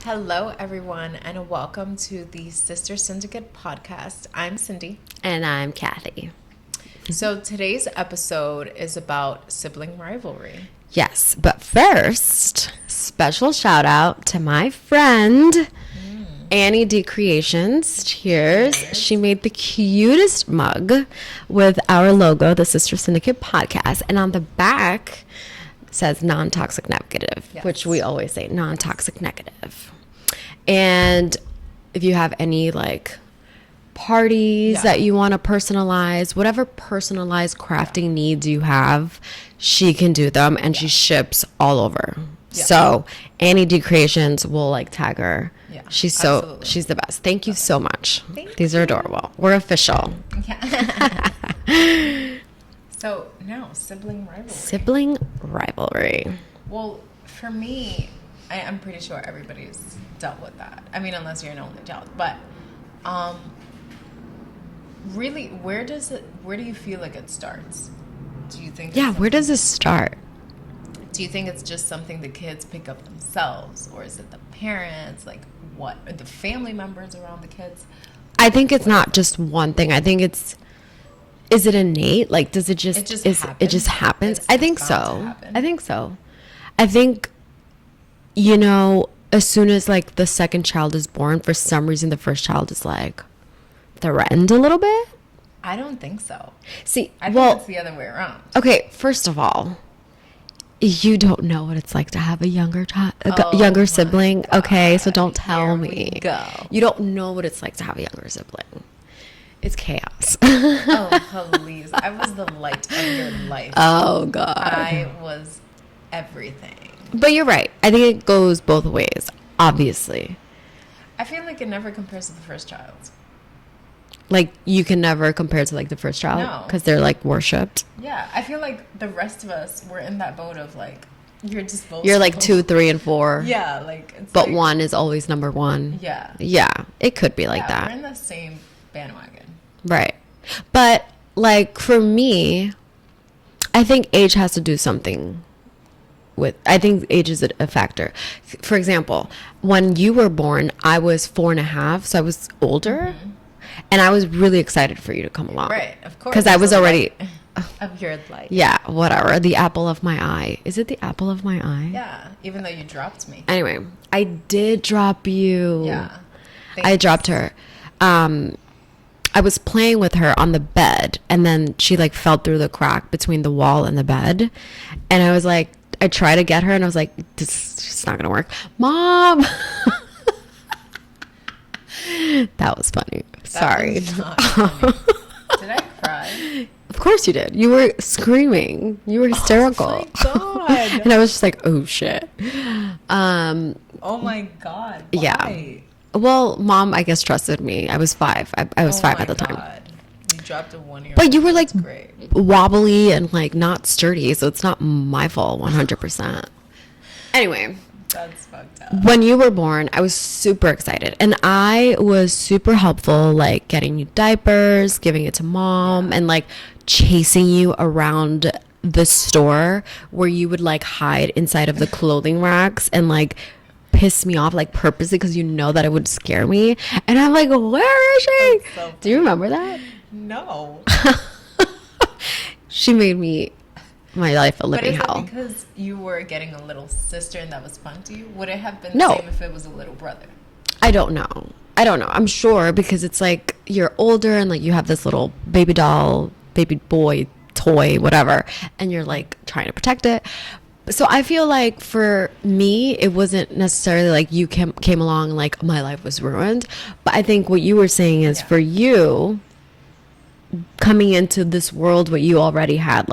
Hello, everyone, and welcome to the Sister Syndicate podcast. I'm Cindy. And I'm Kathy. So, today's episode is about sibling rivalry. Yes, but first, special shout out to my friend, Annie D Creations. Cheers. She made the cutest mug with our logo, the Sister Syndicate podcast. And on the back says non-toxic negative, Yes. which we always say non-toxic negative. And if you have any parties that you want to personalize, whatever personalized crafting needs you have, she can do them, and she ships all over. Yeah. So Annie D Creations will tag her. Yeah, She's absolutely. she's the best. Thank you so much. Thank These are adorable. We're official. Yeah. So, now, sibling rivalry. Sibling rivalry. Well, for me, I'm pretty sure everybody's dealt with that. I mean, unless you're an only child. But, really, where do you feel like it starts? Do you think? Yeah, where does this start? Do you think it's just something the kids pick up themselves, or is it the parents? Like, what are the family members around the kids? I think it's not just one thing. I think it's. Is it innate? Does it just? Happens? It just happens. It's I think bound to so. happen. I think so. I think, as soon as the second child is born, for some reason the first child is threatened a little bit. I don't think so. See, I think it's the other way around. okay. First of all, you don't know what it's like to have a younger child, Oh younger my sibling. God. Okay, so don't tell Here me. we go. You don't know what it's like to have a younger sibling. It's chaos. Oh, please. I was the light of your life. Oh God. I was everything. But you're right. I think it goes both ways, obviously. I feel like it never compares to the first child. You can never compare to the first child No. because they're worshipped. Yeah, I feel like the rest of us were in that boat of you're disposable. You're 2, 3, and 4. Yeah, it's But one is always number one. Yeah. Yeah, it could be like Yeah, that. we're in the same bandwagon. Right. But for me, I think age has to do something I think age is a factor. For example, when you were born, I was 4.5, so I was older, and I was really excited for you to come along. Right, of course. Because I was the already, light of your life. yeah, whatever, the apple of my eye. Is it the apple of my eye? Yeah, even though you dropped me. Anyway, I did drop you. Yeah. I dropped her. I was playing with her on the bed, and then she fell through the crack between the wall and the bed, and I was I tried to get her, and I was this is just not gonna work, Mom. That was funny. Sorry. That was not funny. Did I cry? Of course you did. You were screaming. You were hysterical. Oh my God. And I was just oh shit. Oh my God. Why? Yeah. Well, Mom, I guess, trusted me. I was 5. I was 5 at the time. God. You dropped a 1-year-old. But you were great. wobbly and not sturdy, so it's not my fault 100%. Anyway, That's fucked up. when you were born, I was super excited, and I was super helpful, getting you diapers, giving it to Mom, and chasing you around the store where you would hide inside of the clothing racks and piss me off purposely because that it would scare me, and I'm where is she? So Do you remember that? No. She made my life a But living is hell. it because you were getting a little sister and that was fun to you? Would it have been No. the same if it was a little brother? I don't know. I'm sure because it's you're older and you have this little baby doll, baby boy toy, whatever, and you're trying to protect it. So I feel for me, it wasn't necessarily you came along and my life was ruined. But I think what you were saying is for you coming into this world where you already had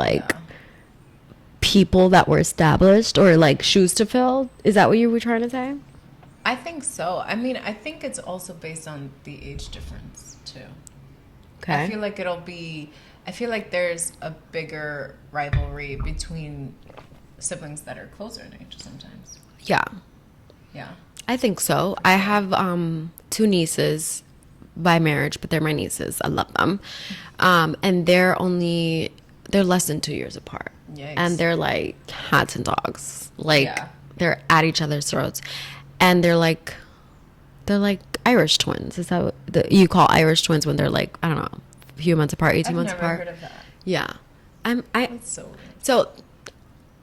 people that were established or shoes to fill. Is that what you were trying to say? I think so. I mean, I think it's also based on the age difference, too. Okay. I feel like there's a bigger rivalry between siblings that are closer in age sometimes. Yeah. Yeah. I think so. I have 2 nieces by marriage, but they're my nieces. I love them. And they're less than 2 years apart. Yikes. And they're like cats and dogs. Yeah. They're at each other's throats. and they're like Irish twins. Is that what you call Irish twins when they're like, I don't know, a few months apart, 18 months I've apart? never heard of that. Yeah. That's so weird. So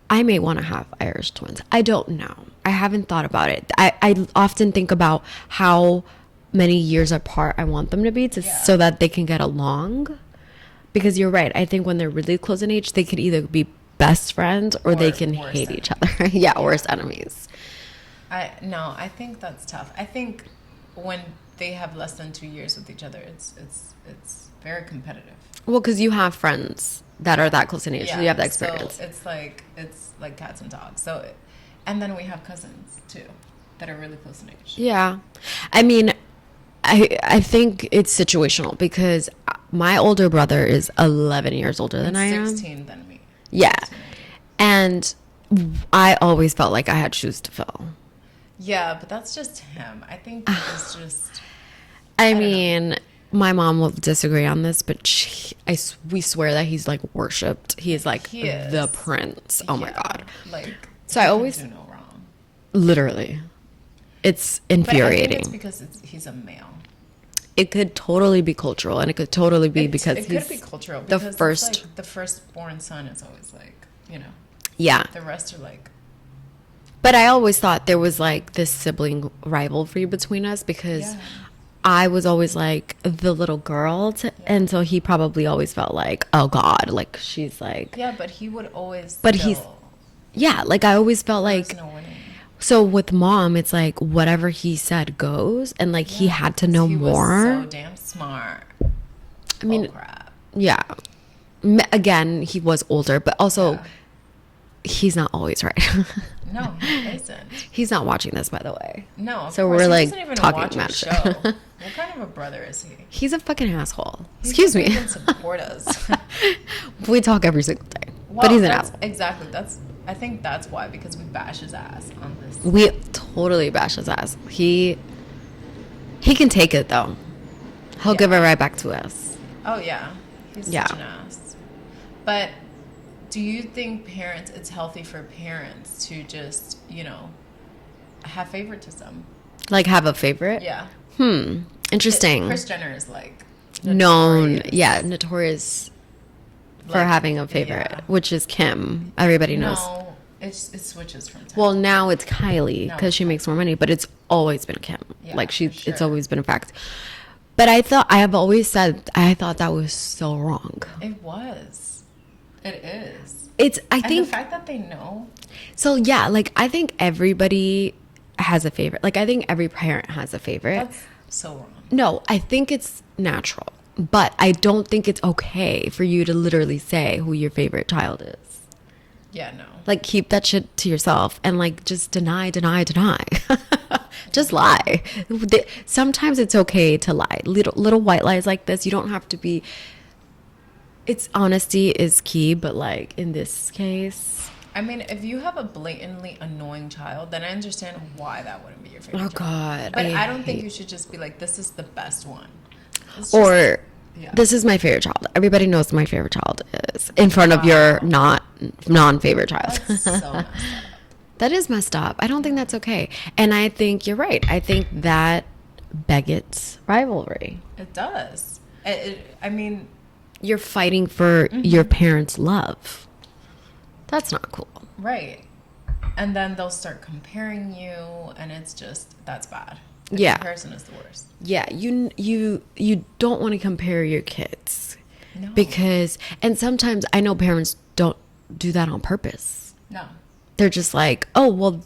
I may want to have Irish twins. I don't know. I haven't thought about it. I often think about how many years apart I want them to be so that they can get along. Because you're right. I think when they're really close in age, they could either be best friends or they can hate each other. Yeah, worst enemies. I think that's tough. I think when they have less than 2 years with each other, it's very competitive. Well, because you have friends that are that close in age, so you have that experience. So it's like cats and dogs. So, and then we have cousins too that are really close in age. Yeah, I mean, I think it's situational because my older brother is 11 years older than I am. 16 than me. Yeah, and I always felt like I had shoes to fill. Yeah, but that's just him. I think it's just. I mean, my mom will disagree on this, but we swear that he's like worshipped. He is like the prince. Oh my God. Like, so I always do no wrong. Literally, it's infuriating. But I think it's because he's a male. It could totally be cultural, and it could totally be because it could be cultural. The because first, it's like the firstborn son is always like, you know. Yeah. The rest are like. But I always thought there was like this sibling rivalry between us because I was always like the little girl, and so he probably always felt like, oh God, like she's like. Yeah, but he would always. But like I always felt like. No winning. So with mom, it's like whatever he said goes, and like he had to know more. He was so damn smart. I mean, crap. Yeah. Again, he was older, but also he's not always right. No, he isn't. He's not watching this, by the way. No, so we're like talking about show. What kind of a brother is he? He's a fucking asshole. Excuse me. He doesn't support us. We talk every single day, well, but he's an asshole. Exactly. I think that's why, because we bash his ass on this. We totally bash his ass. He can take it though. He'll give it right back to us. Oh yeah, he's such an ass. But do you think it's healthy for parents to just, have favoritism? Like have a favorite? Yeah. Interesting. Kris Jenner is like notorious for having a favorite, which is Kim. Everybody knows. No, it switches from time. Well, now it's Kylie because she makes more money, but it's always been Kim. Yeah, like it's always been a fact. But I thought that was so wrong. It was. It is. I think the fact that they know. So yeah, like I think everybody has a favorite. Like I think every parent has a favorite. That's so wrong. No, I think it's natural. But I don't think it's okay for you to literally say who your favorite child is. Yeah, no. Like, keep that shit to yourself and, like, just deny. Just lie. Sometimes it's okay to lie. Little white lies like this, you don't have to be... It's honesty is key, but, like, in this case... I mean, if you have a blatantly annoying child, then I understand why that wouldn't be your favorite child. God. But I don't think you should just be like, this is the best one. This is my favorite child. Everybody knows my favorite child is in front of your non-favorite child. That's so messed up. That is messed up. I don't think that's okay. And I think you're right. I think that begets rivalry. It does. I mean... You're fighting for your parents' love. That's not cool. Right. And then they'll start comparing you, and it's just, that's bad. Comparison is the worst. Yeah, you don't want to compare your kids. No. Because, and sometimes I know parents don't do that on purpose. No. They're just like, oh, well,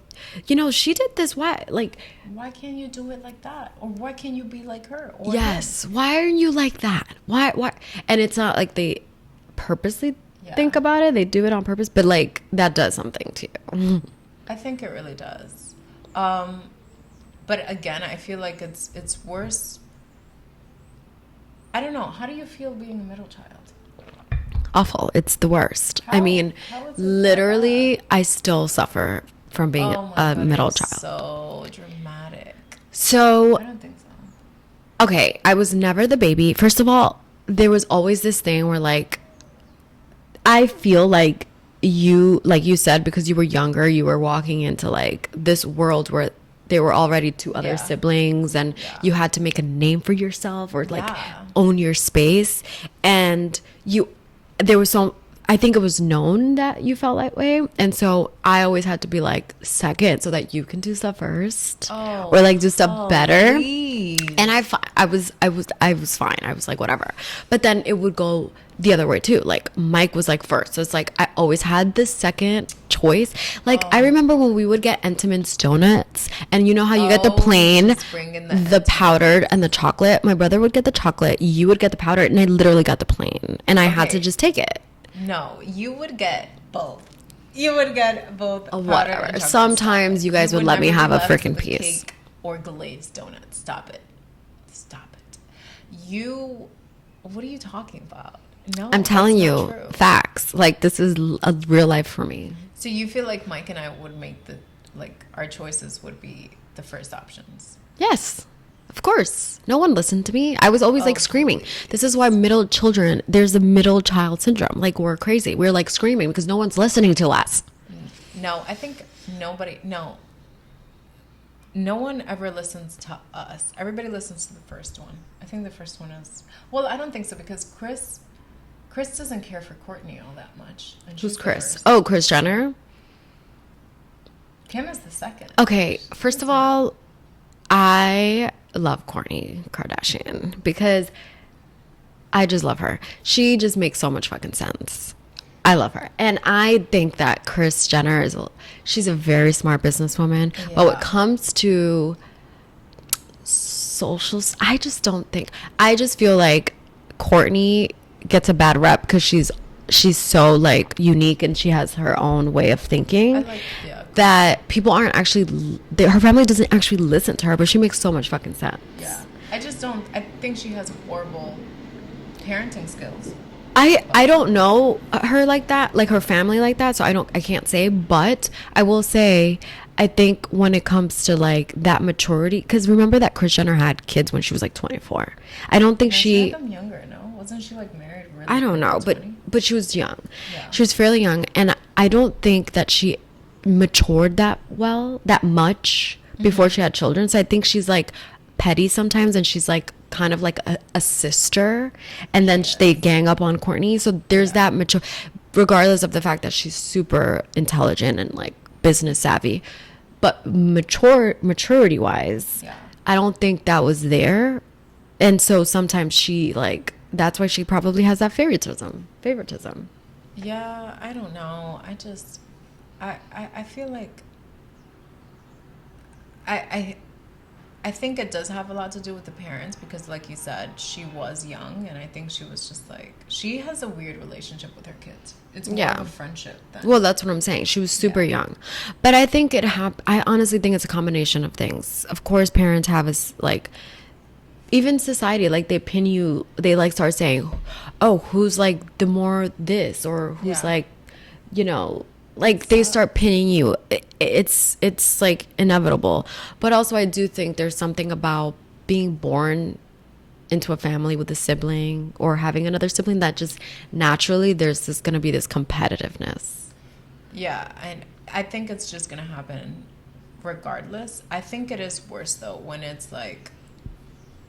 she did this. Why? Like, why can't you do it like that? Or why can't you be like her? Or yes. Him? Why aren't you like that? Why? And it's not like they purposely think about it. They do it on purpose. But, like, that does something to you. I think it really does. But again, I feel like it's worse. I don't know. How do you feel being a middle child? Awful. It's the worst. I mean, literally, I still suffer from being a middle child. So dramatic. So I don't think so. Okay, I was never the baby. First of all, there was always this thing where, like, I feel like you said, because you were younger, you were walking into, like, this world where there were already two other Yeah. siblings, and Yeah. you had to make a name for yourself or like Yeah. own your space. And there was so, I think it was known that you felt that way. And so I always had to be like second so that you can do stuff first, Oh. or like do stuff better. Please. And I was fine. I was like, whatever. But then it would go the other way too. Like Mike was like first. So it's like I always had this second choice. Like I remember when we would get Entenmann's donuts, and you know how you get the plain, just bring in the powdered, and the chocolate. My brother would get the chocolate, you would get the powdered, and I literally got the plain, and I had to Okay. just take it. No, you would get both. You would get both. powder and Whatever. chocolate. Sometimes you guys would let me never have be a left freaking with piece. Cake or glazed donut. Stop it. Stop it. You. What are you talking about? No, I'm telling that's not you, true. facts. Like this is a real life for me. So you feel like Mike and I would make our choices would be the first options. Yes, of course. No one listened to me. I was always like Oh, screaming. This is why middle children, there's a middle child syndrome. Like we're crazy. We're like screaming because no one's listening to us. No, I think nobody. No one ever listens to us. Everybody listens to the first one. I think the first one is. Well, I don't think so because Chris doesn't care for Courtney all that much. And Who's she's the Chris? first. Oh, Kris Jenner. Kim is the second. Okay, first of all, I love Kourtney Kardashian because I just love her. She just makes so much fucking sense. I love her. And I think that Kris Jenner she's a very smart businesswoman. But when it Yeah. comes to socials, I just feel like Kourtney gets a bad rep because she's so like unique and she has her own way of thinking. Yeah. That people aren't actually, her family doesn't actually listen to her, but she makes so much fucking sense. Yeah. I just don't. I think she has horrible parenting skills. I don't know her like that, like her family like that, so I can't say, but I will say I think when it comes to like that maturity, because remember that Kris Jenner had kids when she was like 24. I don't think She had them younger, no? Wasn't she like married really I don't know, early, 20? but she was young. Yeah. She was fairly young, and I don't think that she matured that much before she had children. So I think she's like petty sometimes, and she's like kind of like a sister, and then they gang up on Kourtney. So there's that mature, regardless of the fact that she's super intelligent and like business savvy, but maturity wise, Yeah. I don't think that was there. And so sometimes she like, that's why she probably has that favoritism. Yeah, I don't know. I feel like I think it does have a lot to do with the parents because like you said, she was young and I think she was just like, she has a weird relationship with her kids. It's more of a friendship than Well, that's what I'm saying. She was super young. But I think I honestly think it's a combination of things. Of course, parents have like, even society, like they pin you, they like start saying, oh, who's like the more this or who's Yeah. like, you know, like they start pinning you. It's like inevitable. But also I do think there's something about being born into a family with a sibling or having another sibling that just naturally there's just going to be this competitiveness. Yeah, and I think it's just gonna happen regardless. I think it is worse though when it's like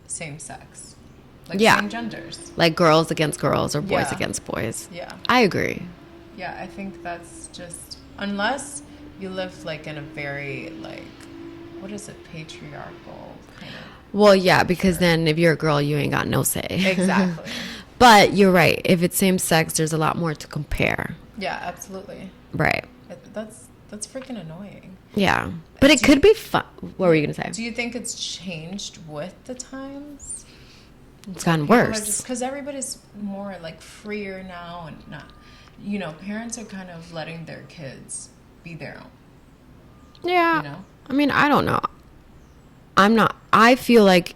same sex, like Yeah. same genders. Like girls against girls or boys Yeah. against boys. Yeah, I agree. yeah. I think that's just unless you live like in a very like what is it patriarchal kind of. Well, yeah, because then if you're a girl, you ain't got no say. Exactly. But you're right. If it's same sex, there's a lot more to compare. Yeah, absolutely. Right. That's freaking annoying. Yeah. But it could be fun. What were you going to Do say? you think it's changed with the times? It's gotten worse. Because everybody's more like freer now and not, you know, parents are kind of letting their kids be their own. Yeah. You know? I mean, I don't know. I feel like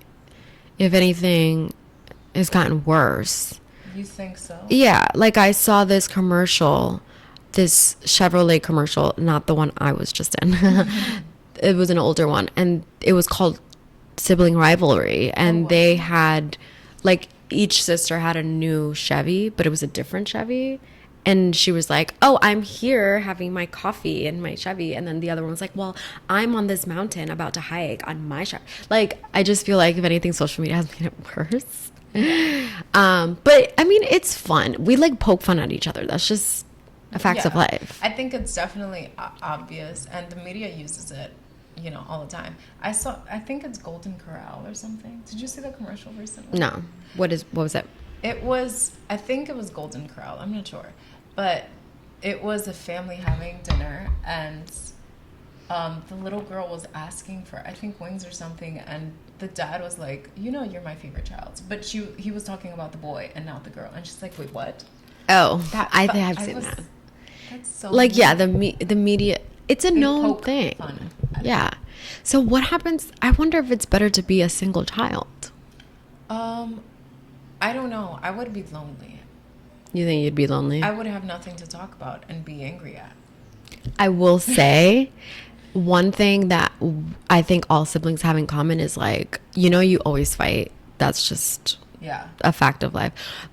if anything, it's gotten worse. You think so? Yeah. Like I saw this commercial, this Chevrolet commercial, not the one I was just in. It was an older one. And it was called Sibling Rivalry. And wow. they had, like, each sister had a new Chevy, but it was a different Chevy. And she was like, oh, I'm here having my coffee in my Chevy. And then the other one was like, well, I'm on this mountain about to hike on my Chevy. Like, I just feel like, if anything, social media has made it worse. But I mean, it's fun. We like poke fun at each other. That's just a fact of life. I think it's definitely obvious, and the media uses it, all the time. I think it's Golden Corral or something. Did you see the commercial recently? No. What was it? I think it was Golden Corral. I'm not sure. But it was a family having dinner, and the little girl was asking for, I think, wings or something, and the dad was like, you're my favorite child. But he was talking about the boy and not the girl. And she's like, wait, what? Oh, I think I've seen that. That's so like, weird. yeah, the media, it's a known thing. Fun. Yeah. So what happens? I wonder if it's better to be a single child. I don't know. I would be lonely. You think you'd be lonely? I would have nothing to talk about and be angry at. I will say one thing that I think all siblings have in common is like, you always fight. That's just a fact of life.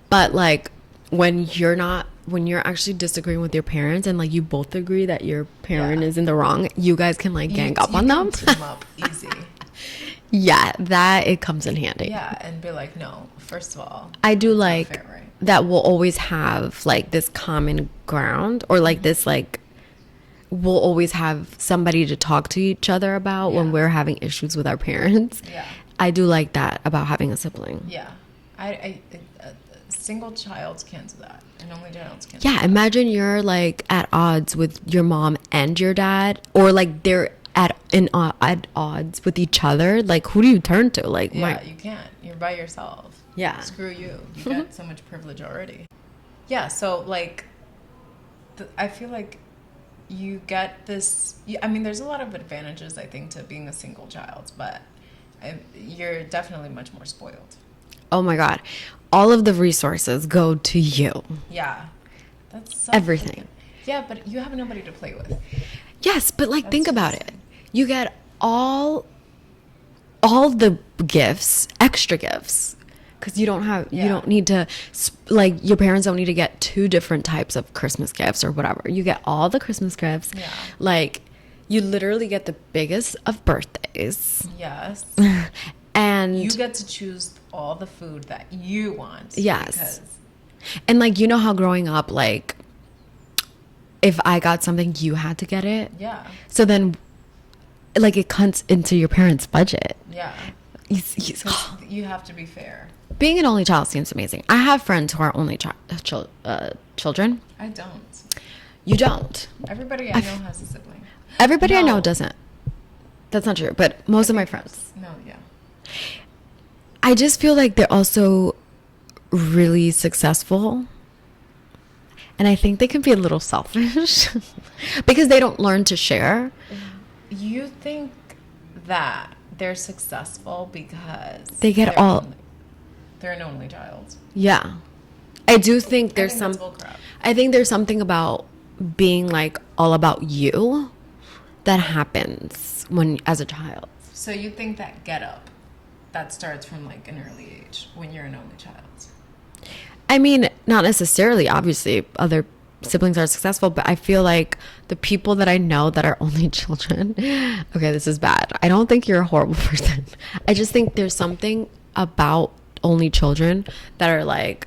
But like when you're actually disagreeing with your parents and like you both agree that your parent is in the wrong, you guys can like gang up on them. Team up easy. Yeah, that it comes in handy. Yeah, and be like, no, first of all, I do like fair, right? that we'll always have like this common ground, or like this like we'll always have somebody to talk to each other about when we're having issues with our parents. Yeah. I do like that about having a sibling. Yeah. I single childs can't do that. And only childs can't Yeah, imagine you're like at odds with your mom and your dad, or like they're at odds with each other. Like, who do you turn to? Like, you can't. You're by yourself. Yeah. Screw you. You got so much privilege already. Yeah, so like I feel like you get this. I mean, there's a lot of advantages, I think, to being a single child, but you're definitely much more spoiled. Oh my God. All of the resources go to you. Yeah. That's so everything. Yeah, but you have nobody to play with. Yes, but like, think about it. You get all the gifts, extra gifts, because you don't need to, like, your parents don't need to get 2 different types of Christmas gifts or whatever. You get all the Christmas gifts. Yeah. Like, you literally get the biggest of birthdays. Yes. And you get to choose all the food that you want. Yes. And like, how growing up, like, if I got something, you had to get it. Yeah. So then, like, it cuts into your parents' budget. Yeah. You have to be fair. Being an only child seems amazing. I have friends who are only children. I don't. You don't. Everybody I know has a sibling. Everybody I know doesn't. That's not true, but most of my friends. No, yeah. I just feel like they're also really successful. And I think they can be a little selfish because they don't learn to share. You think that they're successful because they get they're an only child. Yeah. I do think there's I think there's something about being like all about you that happens as a child. So you think that get up that starts from like an early age when you're an only child? I mean, not necessarily. Obviously, other siblings are successful, but I feel like the people that I know that are only children, okay, this is bad. I don't think you're a horrible person. I just think there's something about only children that are like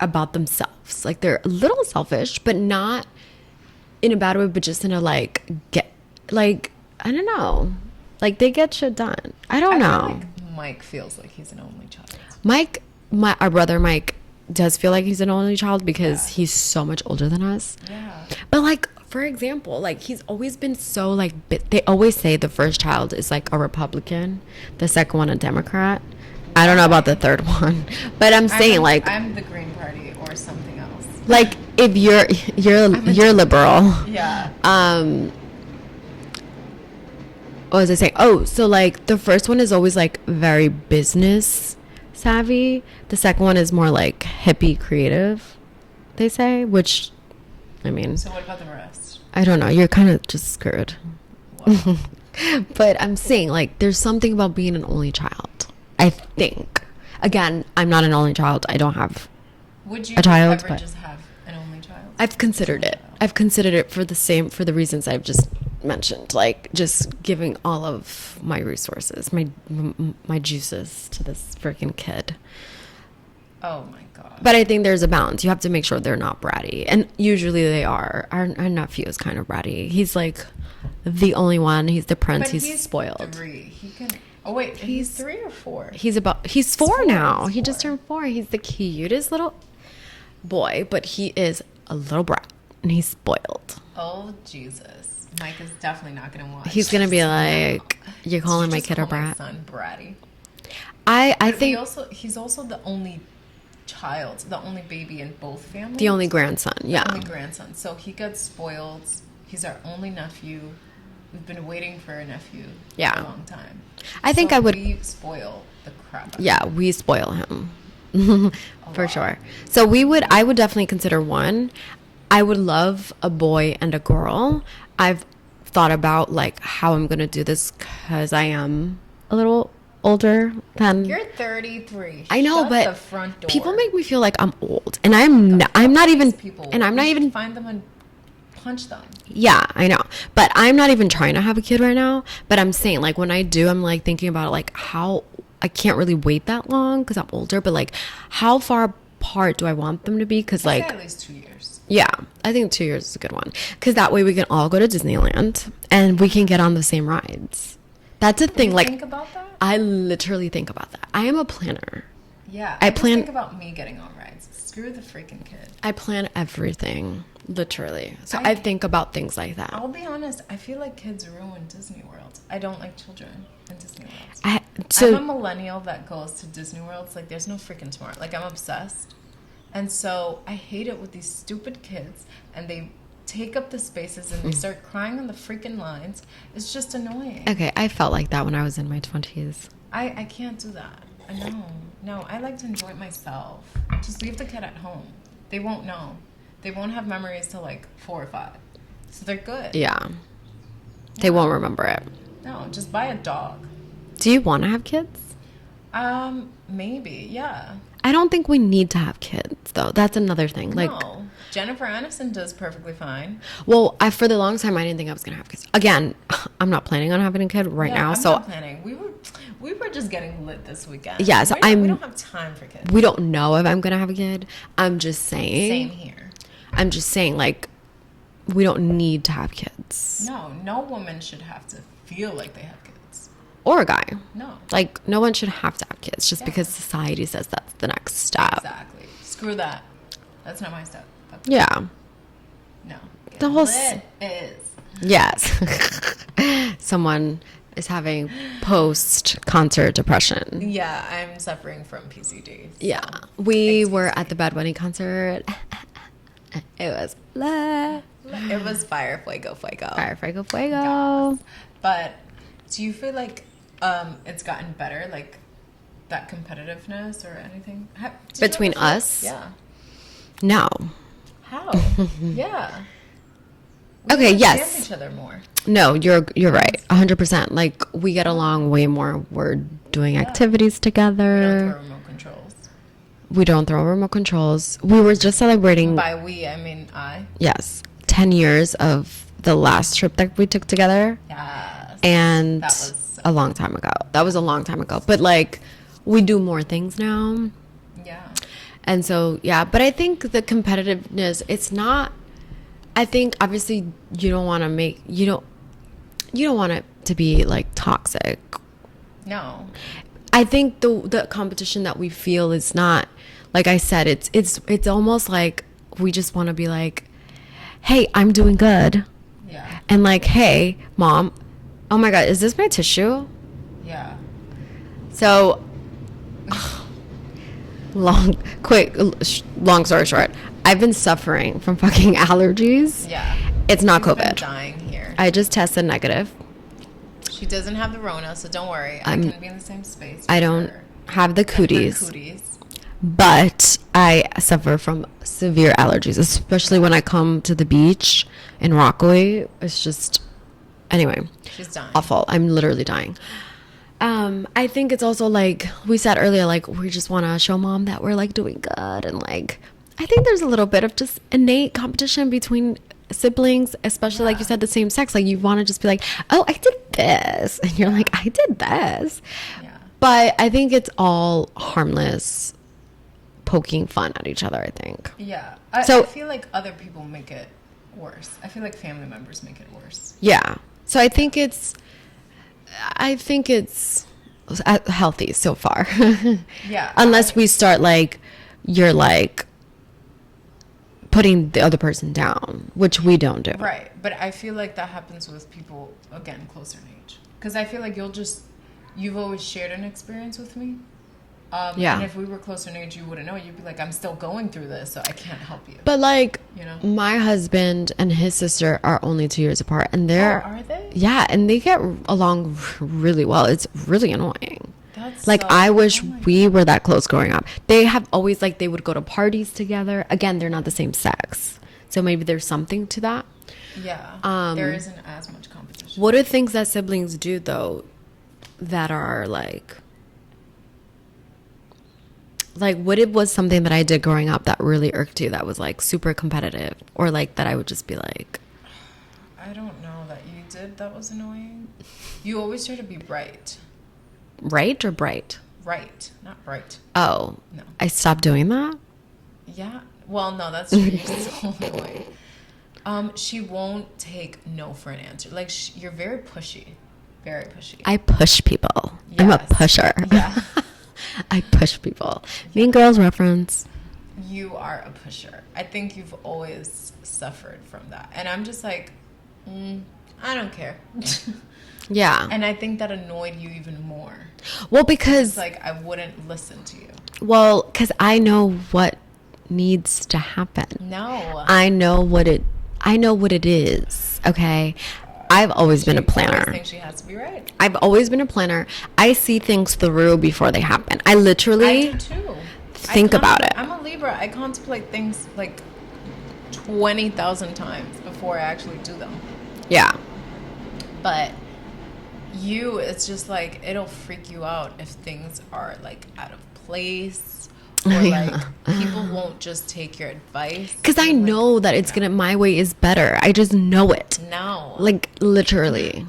about themselves. Like, they're a little selfish, but not in a bad way, but just in a I don't know. Like, they get shit done. I don't know. Feel like Mike feels like he's an only child. Our brother Mike does feel like he's an only child because he's so much older than us. Yeah. But like, for example, like, he's always been so like, they always say the first child is like a Republican, the second one a Democrat. I don't know about the third one, but I'm saying I'm the Green Party or something else. Like, if you're liberal. Yeah. What was I saying? Oh, so like the first one is always like very business savvy. The second one is more like hippie creative, they say, which, I mean. So what about the rest? I don't know. You're kind of just screwed. But I'm saying, like, there's something about being an only child, I think. Again, I'm not an only child. I don't have Would you a child, ever just have an only child? I've considered it. I've considered it for the reasons I've just mentioned, like just giving all of my resources, my juices to this freaking kid. Oh my god. But I think there's a balance. You have to make sure they're not bratty, and usually they are. Our nephew is kind of bratty. He's like the only one. He's the prince. But he's spoiled. 3. He can. Oh wait, he's 3 or 4. He's 4 now. He's He just 4. turned 4. He's the cutest little boy, but he is a little brat, and he's spoiled. Oh Jesus, Mike is definitely not gonna watch. He's gonna be this. like, "You're calling my Just kid a call my brat." son bratty. I But think he's also the only child, the only baby in both families. the only grandson. Yeah. Only grandson. So he gets spoiled. He's our only nephew. We've been waiting for a nephew for Yeah. a long time. I think So I would. We spoil the crap out of Yeah, we spoil him for lot. sure. So I would definitely consider one. I would love a boy and a girl. I've thought about like how I'm gonna do this because I am a little older than. You're 33. I know, Shut but the front door. people make me feel like I'm old, and I'm not even. People, And I'm not you should even. find them and punch them. Yeah, I know. But I'm not even trying to have a kid right now. But I'm saying, like, when I do, I'm, like, thinking about, like, how I can't really wait that long because I'm older. But, like, how far apart do I want them to be? Because, I'd say like, at least 2 years. yeah, I think 2 years is a good one. Because that way we can all go to Disneyland and we can get on the same rides. That's a thing. You Like, think about that? I literally think about that. I am a planner. Yeah. I just plan- think about me getting on rides. Screw the freaking kid. I plan everything, literally. So I think about things like that. I'll be honest. I feel like kids ruin Disney World. I don't like children in Disney World. I'm a millennial that goes to Disney World. It's like there's no freaking tomorrow. Like I'm obsessed. And so I hate it with these stupid kids and they take up the spaces and they start crying on the freaking lines. It's just annoying. Okay, I felt like that when I was in my 20s. I can't do that. I know. No, I like to enjoy it myself. Just leave the kid at home. They won't know. They won't have memories till like 4 or 5. So they're good. Yeah. They won't remember it. No, just buy a dog. Do you want to have kids? Maybe, yeah. I don't think we need to have kids, though. That's another thing. Like, No. Jennifer Aniston does perfectly fine. well, for the longest time, I didn't think I was going to have kids. Again, I'm not planning on having a kid right now. I'm So not planning. We were just getting lit this weekend. Yeah, so we don't have time for kids. we don't know if I'm going to have a kid. I'm just saying. Same here. I'm just saying, like, we don't need to have kids. No woman should have to feel like they have kids. Or a guy. No. Like, no one should have to have kids just because society says that's the next step. Exactly. Screw that. That's not my step. Yeah. No. The whole Lit is. Yes. Someone is having post-concert depression. Yeah, I'm suffering from PCD. So. Yeah. We were at the Bad Bunny concert. It was blah. It was fire, fuego, fuego. Fire, fuego, fuego. Yes. But do you feel like it's gotten better, like that competitiveness or anything? Did you Between ever feel- us? Yeah. No. How? Yeah. Okay, understand yes. each other more. No, you're right. 100%. Like, we get along way more. We're doing activities We don't together. throw remote controls. We don't throw remote controls. We were just celebrating, By we, I mean I. yes, 10 years of the last trip that we took together. Yes. And That was so a long time ago. That was a long time ago. But, like, we do more things now. Yeah. And so, yeah. But I think the competitiveness, it's not, I think, obviously, you don't want to make, you don't want it to be, like, toxic. No. I think the competition that we feel is not, like I said, it's almost like we just want to be like, hey, I'm doing good. Yeah. And like, hey, mom, oh my God, is this my tissue? Yeah. So, long story short, I've been suffering from fucking allergies. Yeah. It's not She's been COVID. dying here. I just tested negative. She doesn't have the Rona, so don't worry. I can be in the same space. I with don't her. have the Her cooties. cooties. But I suffer from severe allergies, especially when I come to the beach in Rockaway. It's just, anyway, She's dying. awful. I'm literally dying. I think it's also like we said earlier, like we just want to show mom that we're like doing good, and like I think there's a little bit of just innate competition between siblings, especially like you said, the same sex. Like you want to just be like, oh, I did this, and you're like, I did this. Yeah. But I think it's all harmless, poking fun at each other, I think. Yeah. I feel like other people make it worse. I feel like family members make it worse. Yeah. So I think it's healthy so far. Yeah. Unless we start like, you're like putting the other person down, which we don't do. Right. But I feel like that happens with people, again, closer in age. Because I feel like you've always shared an experience with me. Yeah. And if we were closer in age, you wouldn't know. You'd be like, I'm still going through this, so I can't help you. But like, you know? my husband and his sister are only 2 years apart, and they're are they? Yeah, and they get along really well. It's really annoying. That's like so, I wish oh we were that close growing up. They have always like they would go to parties together. Again, they're not the same sex, so maybe there's something to that. Yeah. There isn't as much competition. What are things that siblings do though that are like what it was something that I did growing up that really irked you, that was like super competitive, or like that I would just be like, I don't know that you did that was annoying. You always try to be right. Right or bright? Right, not bright. Oh. No. I stopped doing that? Yeah. Well, no, that's true. You're so annoying. She won't take no for an answer. Like, you're very pushy. Very pushy. I push people. I'm a Yes. pusher. Yeah. I push people. Mean Girls reference. You are a pusher. I think you've always suffered from that. And I'm just like, I don't care. Yeah. And I think that annoyed you even more. Well, because It's like I wouldn't listen to you. well, because I know what needs to happen. No. I know what it is. Okay. I've always been a I always planner. think she has to be right. I've always been a planner. I see things through before they happen. I literally I do too. think about it. I'm a Libra. I contemplate things like 20,000 times before I actually do them. Yeah. But it's just like, it'll freak you out if things are like out of place, or like people won't just take your advice. Because I know that it's my way is better. I just know it. No. Like, literally.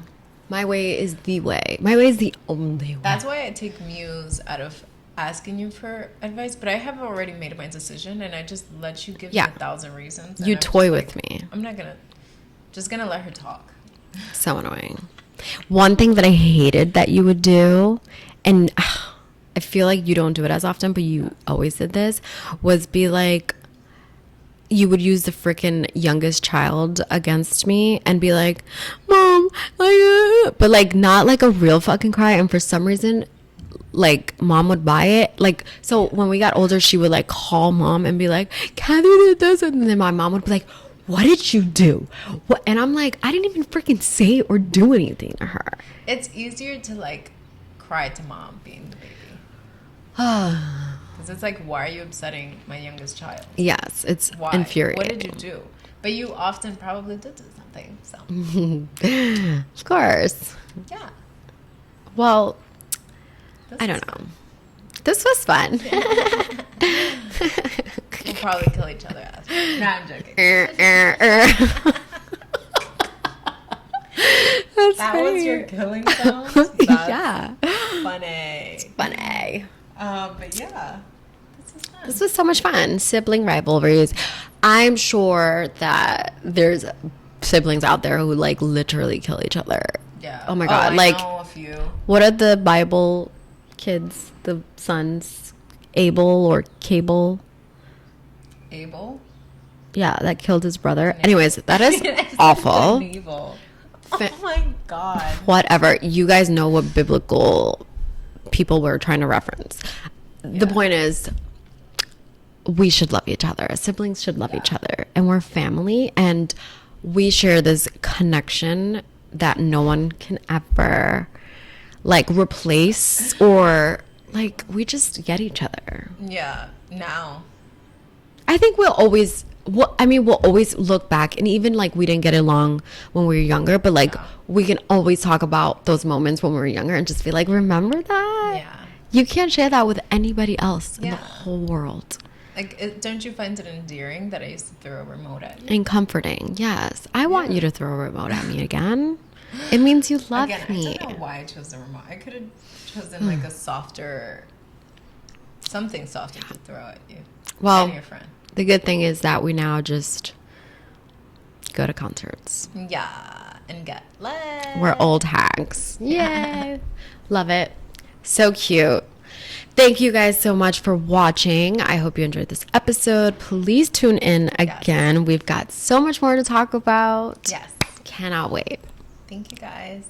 My way is the way. My way is the only way. That's why I take Muse out of asking you for advice, but I have already made my decision, and I just let you give me 1,000 reasons. and You I'm toy just with me. I'm not just gonna let her talk. So annoying. One thing that I hated that you would do, and I feel like you don't do it as often, but you always did this, was be like, you would use the freaking youngest child against me and be like, Mom, but like not like a real fucking cry. And for some reason, like Mom would buy it. Like, so when we got older, she would like call Mom and be like, Kathy did this. And then my mom would be like, what did you do? What? And I'm like, I didn't even freaking say or do anything to her. It's easier to like cry to Mom being the baby. Because it's like, why are you upsetting my youngest child? Yes, it's Why? infuriating. What did you do? But you often probably did do something. So Of course. yeah. Well, This I is don't know. This was fun. We'll probably kill each other after. No, I'm joking. That's That funny. was your killing sound? That's Yeah. funny. Funny. But yeah, this was fun. This was so much fun. Sibling rivalries. I'm sure that there's siblings out there who like literally kill each other. Yeah. Oh my God, I like- know a few. What are the Bible kids, the sons, Abel or Cable? Abel. Yeah, that killed his brother. Anyways, that is awful. Evil. Oh my God. Whatever. You guys know what biblical people were trying to reference. The point is, we should love each other. Siblings should love each other. And we're family. And we share this connection that no one can ever, like, replace, or, like, we just get each other. Yeah. Now. I think we'll always look back, and even like we didn't get along when we were younger, but like we can always talk about those moments when we were younger and just be like, remember that? Yeah. You can't share that with anybody else in the Yeah. whole world. Like, don't you find it endearing that I used to throw a remote at you? And comforting, yes. I want you to throw a remote at me again. It means you love me. I don't know why I chose the remote. I could have chosen like a softer, something softer to throw at you. Well, and your friend. The good thing is that we now just go to concerts. Yeah, and get lit. We're old hags. Yay. Love it. So cute. Thank you guys so much for watching. I hope you enjoyed this episode. Please tune in again. We've got so much more to talk about. Yes. Cannot wait. Thank you guys.